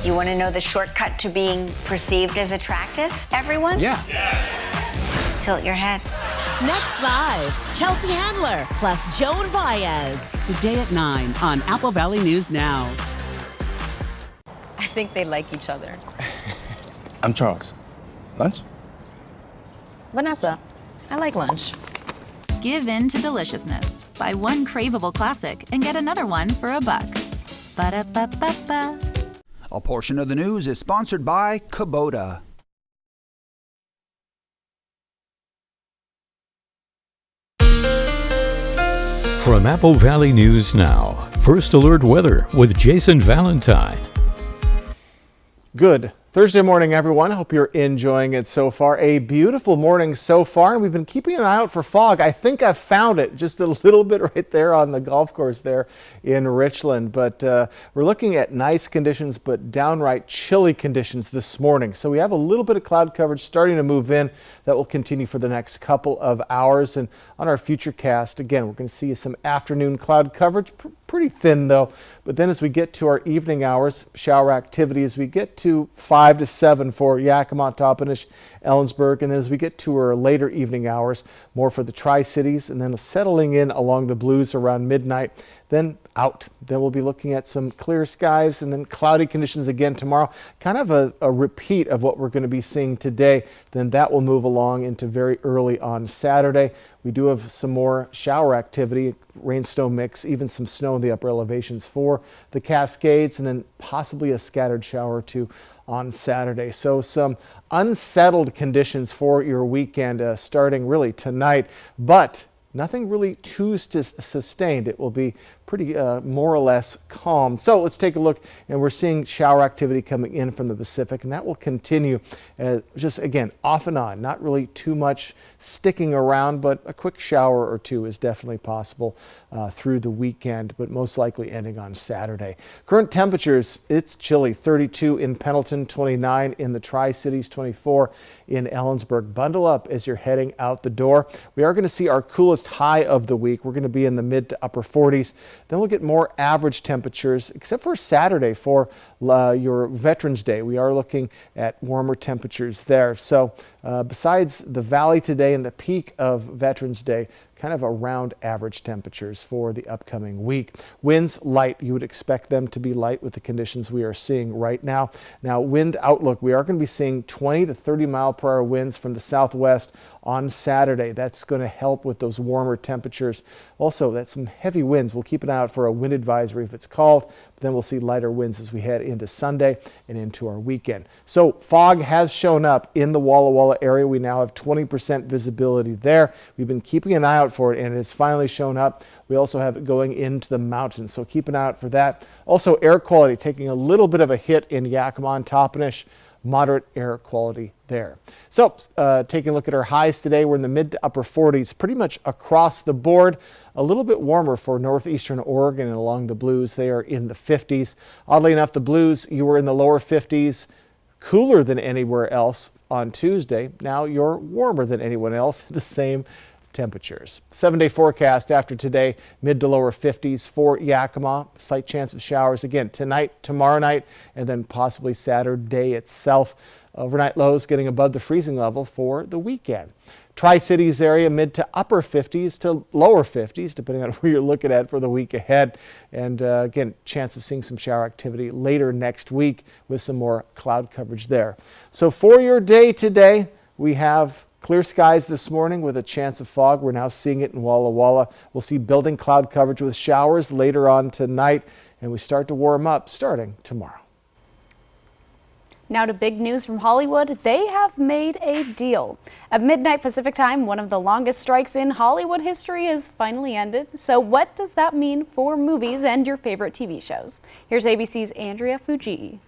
You want to know the shortcut to being perceived as attractive, everyone? Yeah. Tilt your head. Next live, Chelsea Handler plus Joan Baez. Today at 9 on Apple Valley News Now. I think they like each other. I'm Charles. Lunch? Vanessa, I like lunch. Give in to deliciousness. Buy one craveable classic and get another one for $1. Ba-da-ba-ba-ba. A portion of the news is sponsored by Kubota. From Apple Valley News Now, First Alert Weather with Jason Valentine. Good Thursday morning, everyone. Hope you're enjoying it so far. A beautiful morning so far, and we've been keeping an eye out for fog. I think I've found it just a little bit right there on the golf course there in Richland. But we're looking at nice conditions, but downright chilly conditions this morning. So we have a little bit of cloud coverage starting to move in that will continue for the next couple of hours. And on our future cast, again, we're going to see some afternoon cloud coverage, pretty thin though. But then as we get to our evening hours, shower activity as we get to 5 to 7 for Yakima, Toppenish, Ellensburg, and then as we get to our later evening hours, more for the Tri-Cities, and then settling in along the Blues around midnight, then out. Then we'll be looking at some clear skies and then cloudy conditions again tomorrow. Kind of a repeat of what we're going to be seeing today. Then that will move along into very early on Saturday. We do have some more shower activity, rain-snow mix, even some snow in the upper elevations for the Cascades, and then possibly a scattered shower or two on Saturday. So some unsettled conditions for your weekend starting really tonight, but nothing really too sustained. It will be pretty more or less calm. So let's take a look, and we're seeing shower activity coming in from the Pacific, and that will continue just again off and on. Not really too much sticking around, but a quick shower or two is definitely possible through the weekend, but most likely ending on Saturday. Current temperatures, it's chilly. 32 in Pendleton, 29 in the Tri-Cities, 24 in Ellensburg. Bundle up as you're heading out the door. We are going to see our coolest high of the week. We're going to be in the mid to upper 40s. Then we'll get more average temperatures, except for Saturday for your Veterans Day. We are looking at warmer temperatures there. So besides the valley today and the peak of Veterans Day, kind of around average temperatures for the upcoming week. Winds light. You would expect them to be light with the conditions we are seeing right now. Now, wind outlook, we are going to be seeing 20 to 30 mile per hour winds from the southwest on Saturday. That's going to help with those warmer temperatures. Also, that's some heavy winds. We'll keep an eye out for a wind advisory if it's called, but then we'll see lighter winds as we head into Sunday and into our weekend. So fog has shown up in the Walla Walla area. We now have 20% visibility there. We've been keeping an eye out for it, and it has finally shown up. We also have it going into the mountains, so keep an eye out for that. Also, air quality taking a little bit of a hit in Yakima and Toppenish. Moderate air quality there. So taking a look at our highs today, we're in the mid to upper 40s pretty much across the board. A little bit warmer for northeastern Oregon and along the Blues. They are in the 50s. Oddly enough, the Blues, you were in the lower 50s, cooler than anywhere else on Tuesday. Now you're warmer than anyone else, the same temperatures. 7-day forecast after today, mid to lower 50s for Yakima. Slight chance of showers again tonight, tomorrow night, and then possibly Saturday itself. Overnight lows getting above the freezing level for the weekend. Tri-Cities area, mid to upper 50s to lower 50s, depending on where you're looking at for the week ahead. And again, chance of seeing some shower activity later next week with some more cloud coverage there. So for your day today, we have clear skies this morning with a chance of fog. We're now seeing it in Walla Walla. We'll see building cloud coverage with showers later on tonight, and we start to warm up starting tomorrow. Now to big news from Hollywood. They have made a deal. At midnight Pacific time, one of the longest strikes in Hollywood history is finally ended. So what does that mean for movies and your favorite TV shows? Here's ABC's Andrea Fujii.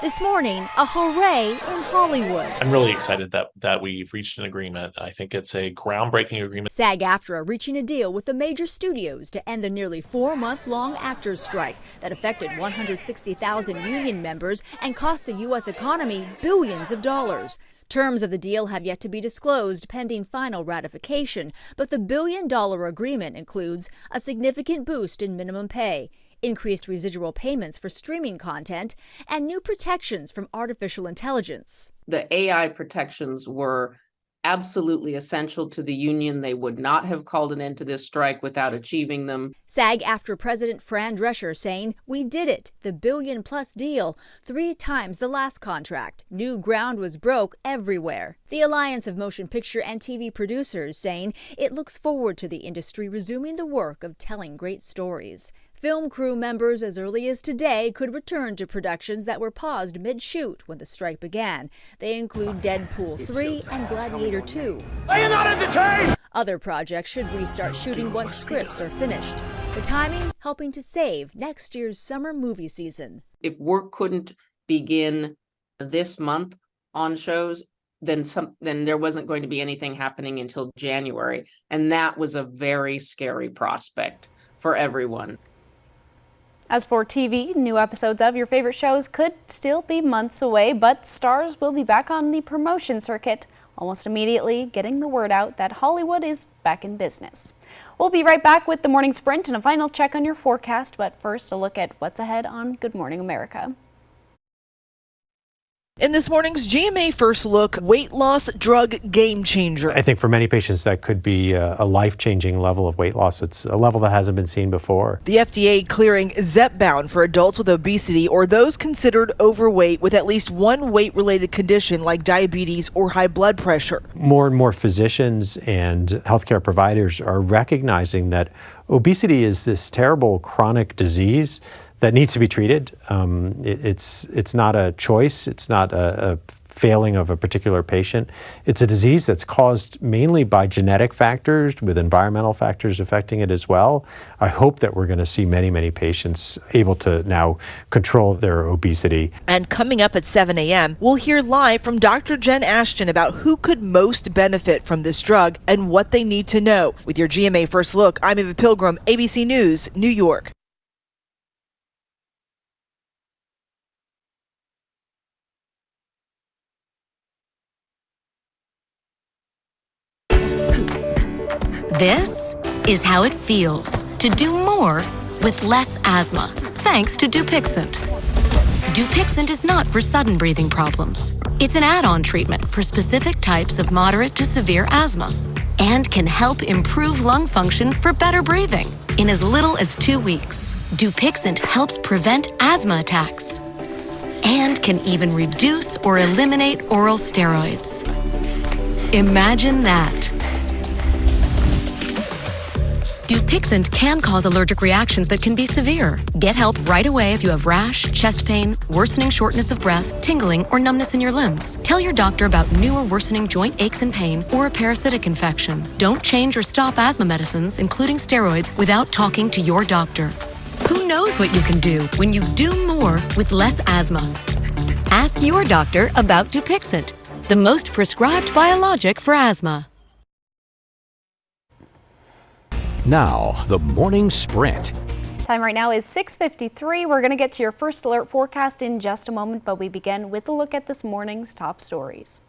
This morning, a hooray in Hollywood. I'm really excited that we've reached an agreement. I think it's a groundbreaking agreement. SAG-AFTRA reaching a deal with the major studios to end the nearly 4-month-long actors' strike that affected 160,000 union members and cost the U.S. economy billions of dollars. Terms of the deal have yet to be disclosed pending final ratification, but the billion-dollar agreement includes a significant boost in minimum pay, increased residual payments for streaming content, and new protections from artificial intelligence. The AI protections were absolutely essential to the union. They would not have called an end to this strike without achieving them. SAG-AFTRA President Fran Drescher saying, "We did it, the billion-plus deal, 3 times the last contract. New ground was broke everywhere." The Alliance of Motion Picture and TV Producers saying it looks forward to the industry resuming the work of telling great stories. Film crew members as early as today could return to productions that were paused mid-shoot when the strike began. They include Deadpool 3 and Gladiator 2. Are you not entertained? Other projects should restart shooting once scripts are finished. The timing helping to save next year's summer movie season. If work couldn't begin this month on shows, then there wasn't going to be anything happening until January. And that was a very scary prospect for everyone. As for TV, new episodes of your favorite shows could still be months away, but stars will be back on the promotion circuit almost immediately, getting the word out that Hollywood is back in business. We'll be right back with the morning sprint and a final check on your forecast, but first a look at what's ahead on Good Morning America. In this morning's GMA First Look, weight loss drug game changer. I think for many patients that could be a life-changing level of weight loss. It's a level that hasn't been seen before. The FDA clearing Zepbound for adults with obesity or those considered overweight with at least one weight-related condition like diabetes or high blood pressure. More and more physicians and healthcare providers are recognizing that obesity is this terrible chronic disease that needs to be treated. It's not a choice. It's not a failing of a particular patient. It's a disease that's caused mainly by genetic factors with environmental factors affecting it as well. I hope that we're going to see many, many patients able to now control their obesity. And coming up at 7 a.m., we'll hear live from Dr. Jen Ashton about who could most benefit from this drug and what they need to know. With your GMA First Look, I'm Eva Pilgrim, ABC News, New York. This is how it feels to do more with less asthma, thanks to Dupixent. Dupixent is not for sudden breathing problems. It's an add-on treatment for specific types of moderate to severe asthma. and can help improve lung function for better breathing in as little as 2 weeks. Dupixent helps prevent asthma attacks and can even reduce or eliminate oral steroids. Imagine that. Dupixent can cause allergic reactions that can be severe. Get help right away if you have rash, chest pain, worsening shortness of breath, tingling, or numbness in your limbs. Tell your doctor about new or worsening joint aches and pain or a parasitic infection. Don't change or stop asthma medicines, including steroids, without talking to your doctor. Who knows what you can do when you do more with less asthma? Ask your doctor about Dupixent, the most prescribed biologic for asthma. Now, the morning sprint. Time right now is 6:53. We're going to get to your first alert forecast in just a moment, but we begin with a look at this morning's top stories.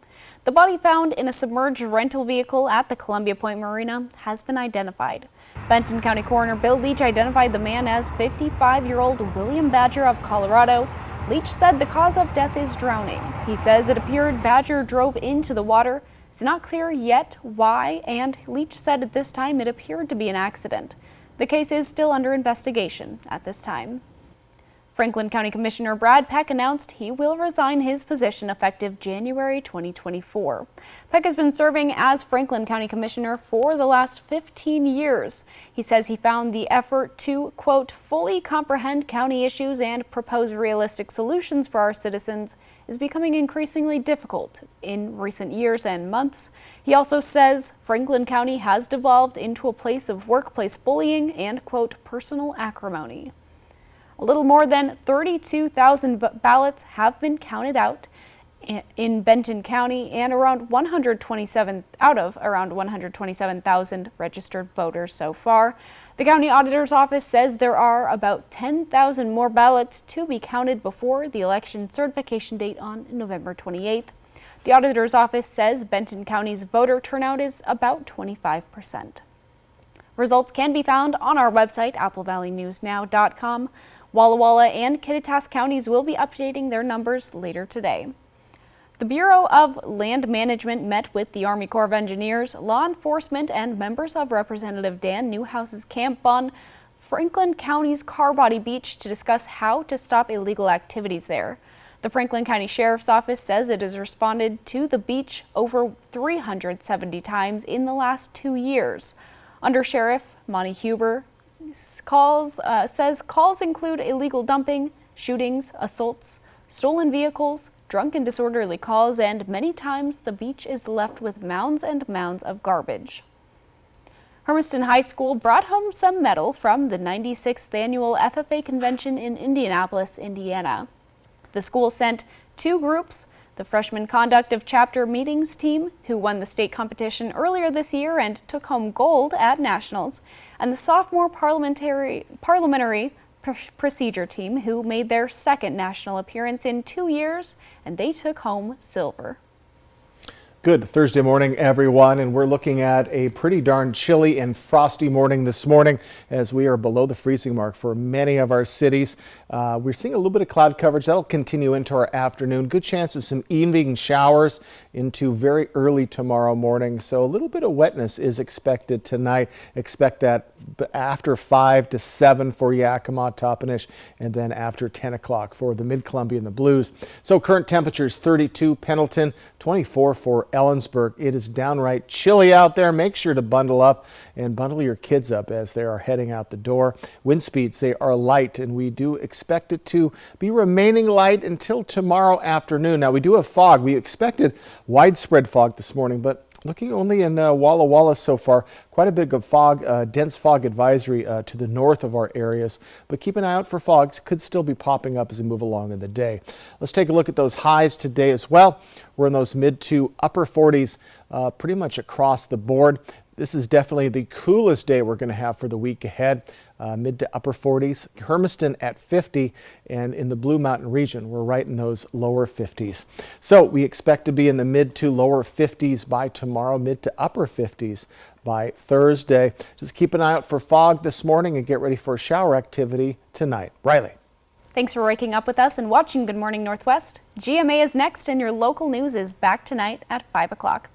The body found in a submerged rental vehicle at the Columbia Point Marina has been identified. Benton County Coroner Bill Leach identified the man as 55-year-old William Badger of Colorado. Leach said the cause of death is drowning. He says it appeared Badger drove into the water. It's not clear yet why, and Leach said at this time it appeared to be an accident. The case is still under investigation at this time. Franklin County Commissioner Brad Peck announced he will resign his position effective January 2024. Peck has been serving as Franklin County Commissioner for the last 15 years. He says he found the effort to, quote, fully comprehend county issues and propose realistic solutions for our citizens is becoming increasingly difficult in recent years and months. He also says Franklin County has devolved into a place of workplace bullying and, quote, personal acrimony. A little more than 32,000 ballots have been counted out in Benton County, and around 127 out of around 127,000 registered voters so far. The county auditor's office says there are about 10,000 more ballots to be counted before the election certification date on November 28th. The auditor's office says Benton County's voter turnout is about 25%. Results can be found on our website, applevalleyNewsNow.com. Walla Walla and Kittitas counties will be updating their numbers later today. The Bureau of Land Management met with the Army Corps of Engineers, law enforcement, and members of Representative Dan Newhouse's camp on Franklin County's Carbody Beach to discuss how to stop illegal activities there. The Franklin County Sheriff's Office says it has responded to the beach over 370 times in the last 2 years. Under Sheriff Monty Huber says calls include illegal dumping, shootings, assaults, stolen vehicles, drunk and disorderly calls, and many times the beach is left with mounds and mounds of garbage. Hermiston High School brought home some medal from the 96th annual FFA convention in Indianapolis, Indiana. The school sent 2 groups, the freshman conduct of chapter meetings team, who won the state competition earlier this year and took home gold at nationals, and the sophomore parliamentary procedure team, who made their second national appearance in 2 years, and they took home silver. Good Thursday morning, everyone, and we're looking at a pretty darn chilly and frosty morning this morning as we are below the freezing mark for many of our cities. We're seeing a little bit of cloud coverage. That'll continue into our afternoon. Good chance of some evening showers into very early tomorrow morning. So a little bit of wetness is expected tonight. Expect that after 5 to 7 for Yakima, Toppenish, and then after 10 o'clock for the Mid-Columbia and the Blues. So current temperatures 32 Pendleton, 24 for Ellensburg. It is downright chilly out there. Make sure to bundle up and bundle your kids up as they are heading out the door. Wind speeds, they are light, and we do expect it to be remaining light until tomorrow afternoon. Now, we do have fog. We expected widespread fog this morning, but looking only in Walla Walla so far, quite a bit of fog, dense fog advisory to the north of our areas. But keep an eye out for fogs. Could still be popping up as we move along in the day. Let's take a look at those highs today as well. We're in those mid to upper 40s pretty much across the board. This is definitely the coolest day we're going to have for the week ahead. Mid to upper 40s. Hermiston at 50, and in the Blue Mountain region, we're right in those lower 50s. So we expect to be in the mid to lower 50s by tomorrow, mid to upper 50s by Thursday. Just keep an eye out for fog this morning and get ready for shower activity tonight. Riley. Thanks for waking up with us and watching Good Morning Northwest. GMA is next, and your local news is back tonight at 5 o'clock.